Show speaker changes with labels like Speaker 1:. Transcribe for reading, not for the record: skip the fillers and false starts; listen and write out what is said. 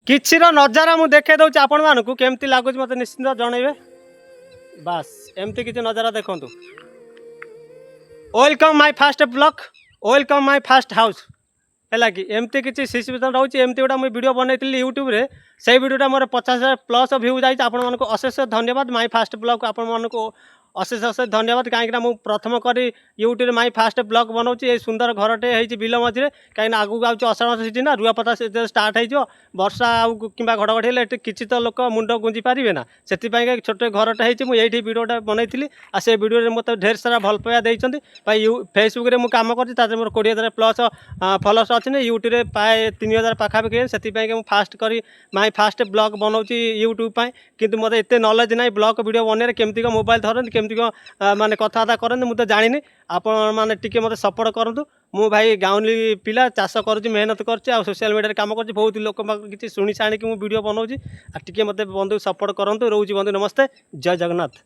Speaker 1: किछिर नजारा मुझे देखे दूँ आपण मानक केमती लगुच मत निश्चिंत जनइबे बास एमती किसी नजारा देखु welcome my fast blog welcome my fast house है कि एमती किसी सिचुएसन रोचे एमती गोटा मुझे वीडियो बनई यूट्यूब रे से वीडियोटा मोर 50,000+ व्यू जाइए आपण मानक अशेष धन्यवाद माय फास्ट ब्लॉग आपण मानक अशेष अशेष धन्यवाद कहीं मुझे प्रथम करी यूट्यूब माय फास्ट ब्लॉग बनाऊँ ये सुंदर घरटे होती बिल मझे कहीं आगू आगे अषाढ़ सीजन ना रुआपता स्टार्ट हो वर्षा कि घड़घड़ी हेल्ले किसी तो लोक मुंड गुंजी पारे ना से छोटे घरटे होती मुझे वीडियोटा बनई आ से वीडियो मत ढेर सारा भल पाया देते फेसबुक रे मुझे कम कर मोर 20,000+ फॉलोअर्स अच्छे यूट्यूब पाए 3,000 पाखापाखि से फास्ट करी माय फास्ट ब्लॉग बनाऊँ यूट्यूब किंतु मत एत नॉलेज ना ब्लॉग वीडियो बनने केमती मोबाइल धरती केमती माने कथबार्ता करते मुझे जानी आपण मैंने टी मत सपोर्ट करूँ मु भाई गाँवली पिला चाष करुँच मेहनत कर सोशल मीडिया काम कर बहुत लोक किसी शुणी शाणी वीडियो बनाऊँ टी मत बंधु सपोर्ट करूँ रोज बंधु नमस्ते जय जगन्नाथ।